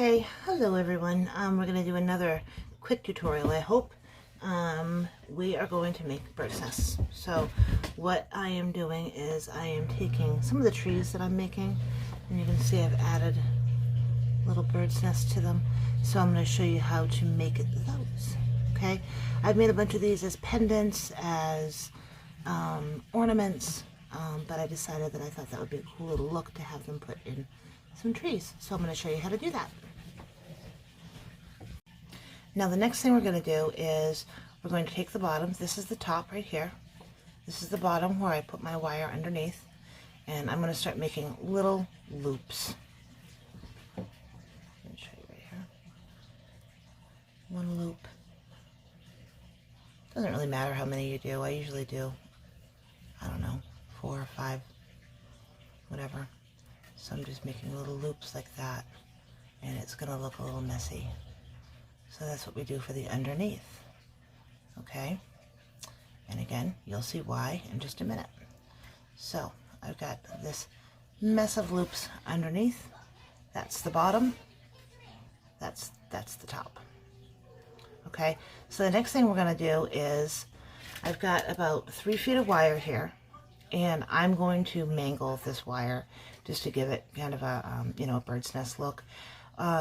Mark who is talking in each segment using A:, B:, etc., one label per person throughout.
A: Okay, hello everyone. We're going to do another quick tutorial, I hope. We are going to make bird's nests. So what I am doing is I am taking some of the trees that I'm making, and you can see I've added little bird's nests to them. So I'm going to show you how to make those. Okay, I've made a bunch of these as pendants, as ornaments, but I decided that I thought that would be a cool little look to have them put in some trees. So I'm going to show you how to do that. Now the next thing we're going to do is we're going to take the bottom. This is the top right here. This is the bottom where I put my wire underneath, and I'm going to start making little loops. Let me show you right here. One loop. Doesn't really matter how many you do. I usually do, I don't know, 4 or 5, whatever. So I'm just making little loops like that, and it's going to look a little messy. So that's what we do for the underneath. Okay? And again, you'll see why in just a minute. So I've got this mess of loops underneath. That's the bottom. That's the top. Okay? So the next thing we're going to do is I've got about 3 feet of wire here, and I'm going to mangle this wire just to give it kind of a, a bird's nest look.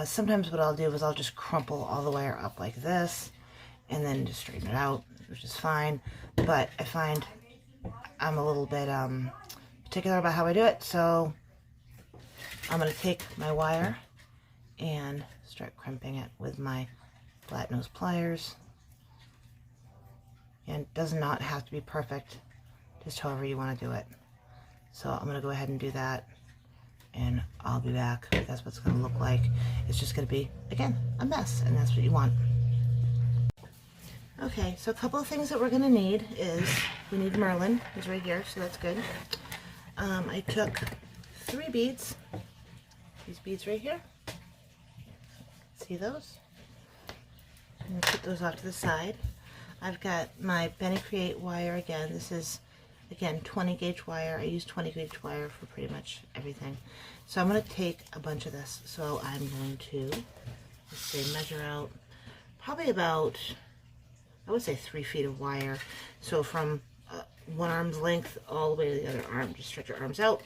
A: Sometimes what I'll do is I'll just crumple all the wire up like this and then just straighten it out, which is fine. But I find I'm a little bit particular about how I do it, so I'm going to take my wire and start crimping it with my flat nose pliers. And it does not have to be perfect, just however you want to do it. So I'm going to go ahead and do that, and I'll be back. That's what it's going to look like. It's just going to be, again, a mess, and that's what you want. Okay, so a couple of things that we're going to need is, we need Merlin. He's right here, so that's good. I took 3 beads. These beads right here. See those? I'm going to put those off to the side. I've got my Benny Create wire again. This is, again, 20 gauge wire. I use 20 gauge wire for pretty much everything. So I'm going to take a bunch of this. So I'm going to, let's say, measure out probably about, I would say 3 feet of wire. So from one arm's length all the way to the other arm. Just stretch your arms out.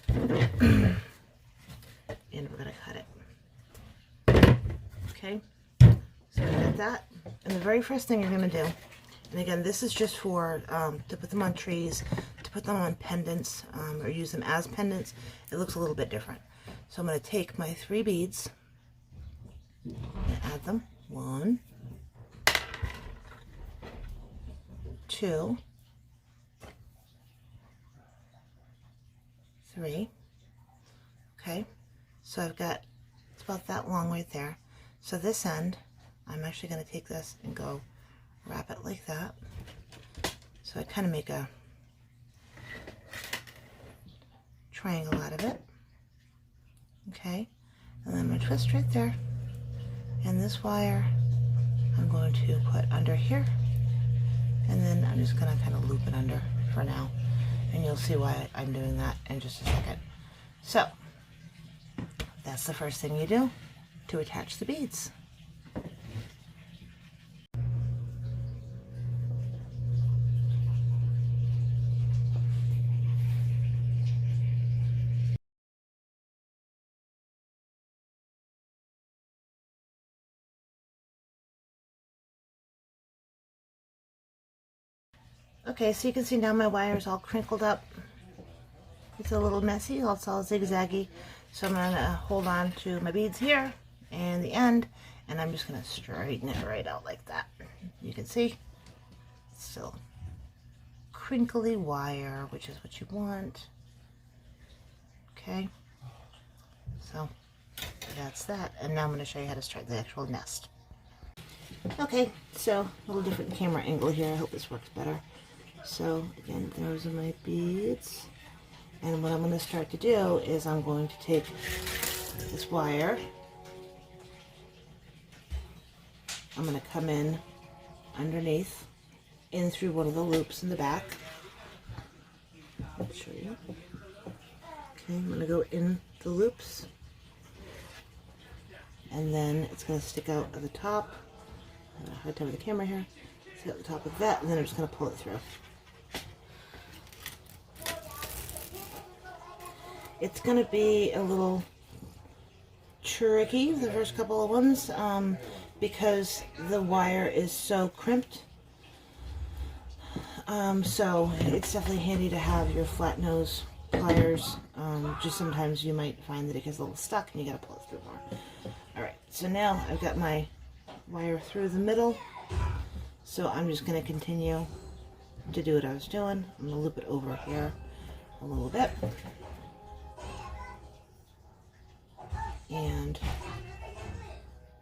A: And we're going to cut it. Okay. So I got that. And the very first thing you're going to do, and again, this is just for to put them on trees, to put them on pendants, or use them as pendants. It looks a little bit different. So I'm going to take my 3 beads and add them. 1, 2, 3. Okay, so I've got, it's about that long right there. So this end, I'm actually going to take this and go wrap it like that. So I kind of make a triangle out of it. Okay, and then I'm going to twist right there. And this wire I'm going to put under here. And then I'm just going to kind of loop it under for now. And you'll see why I'm doing that in just a second. So that's the first thing you do to attach the beads. Okay, so you can see now my wire is all crinkled up. It's a little messy, it's all zigzaggy. So I'm going to hold on to my beads here and the end, and I'm just going to straighten it right out like that. You can see it's still crinkly wire, which is what you want. Okay, so that's that. And now I'm going to show you how to start the actual nest. Okay, so a little different camera angle here. I hope this works better. So again, those are my beads. And what I'm going to start to do is I'm going to take this wire. I'm going to come in underneath, in through one of the loops in the back. I'll show you. Okay, I'm going to go in the loops. and then it's going to stick out at the top. I have a hard time with the camera here. Stick out the top of that, and then I'm just going to pull it through. It's going to be a little tricky, the first couple of ones, because the wire is so crimped. So it's definitely handy to have your flat nose pliers. Just sometimes you might find that it gets a little stuck and you gotta pull it through more. Alright, so now I've got my wire through the middle, so I'm just going to continue to do what I was doing. I'm going to loop it over here a little bit and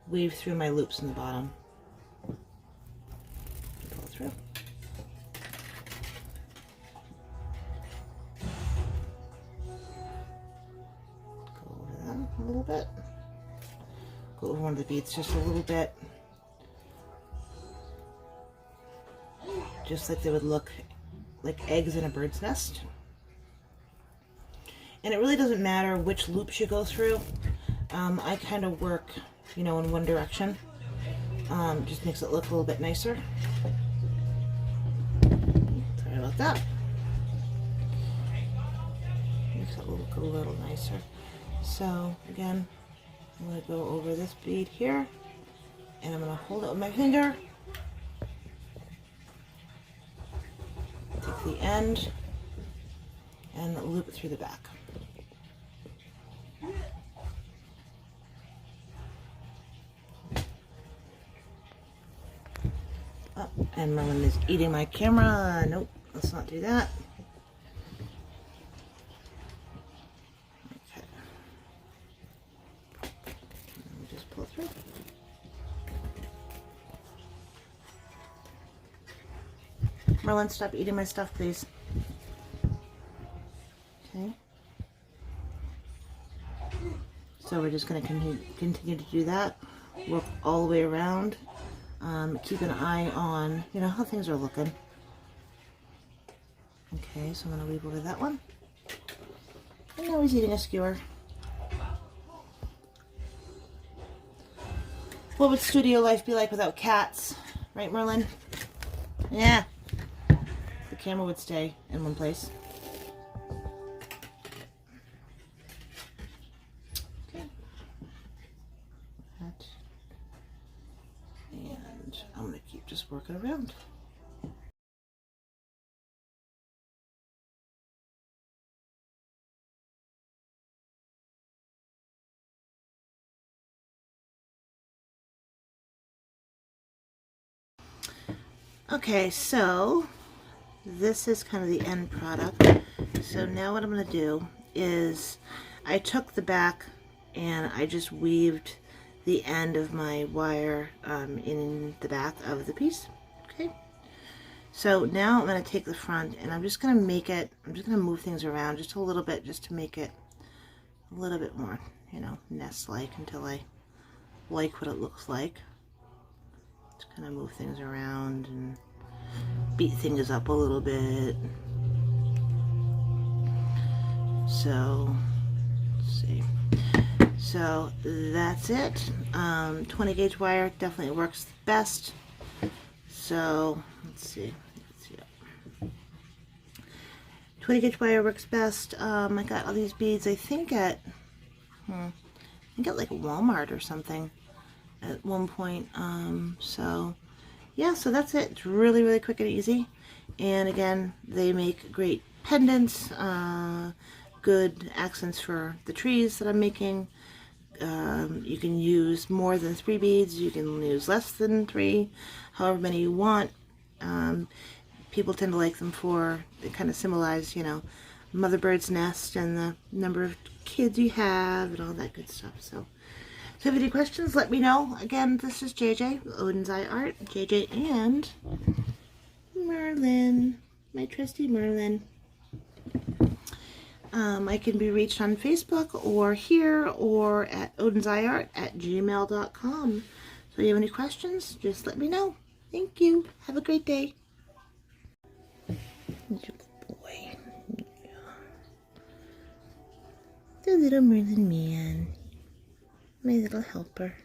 A: weave through my loops in the bottom. Pull through. Go over them a little bit. Go over one of the beads just a little bit. Just like they would look like eggs in a bird's nest. And it really doesn't matter which loops you go through. I kind of work, you know, in one direction. Just makes it look a little bit nicer. Sorry about that. Makes it look a little nicer. So again, I'm going to go over this bead here, and I'm going to hold it with my finger. Take the end and loop it through the back. Oh, and Merlin is eating my camera. Nope, let's not do that. Okay. Let me just pull through. Merlin, stop eating my stuff, please. Okay. So we're just going to continue to do that. Work all the way around. Keep an eye on, you know, how things are looking. Okay, so I'm going to weave over that one. And now he's eating a skewer. What would studio life be like without cats? Right, Merlin? Yeah. The camera would stay in one place. Okay. That. And I'm going to keep just working around. Okay, so this is kind of the end product. So now what I'm going to do is I took the back and I just weaved the end of my wire in the back of the piece. Okay, so now I'm going to take the front and I'm just going to make it, I'm just going to move things around just a little bit just to make it a little bit more, you know, nest-like until I like what it looks like. Just kind of move things around and beat things up a little bit. So, let's see. So that's it. 20 gauge wire definitely works best. So let's see. 20 gauge wire works best. I got all these beads, I think at like Walmart or something at one point. So yeah, so that's it. It's really, really quick and easy. And again, they make great pendants, good accents for the trees that I'm making. You can use more than 3 beads. You can use less than 3, however many you want. People tend to like them for, they kind of symbolize, you know, mother bird's nest and the number of kids you have and all that good stuff. So if you have any questions, let me know. Again, this is JJ, Odin's Eye Art, JJ and Merlin, my trusty Merlin. I can be reached on Facebook or here or at odinseyart@gmail.com. So if you have any questions, just let me know. Thank you. Have a great day. Good boy. The little Merlin man. My little helper.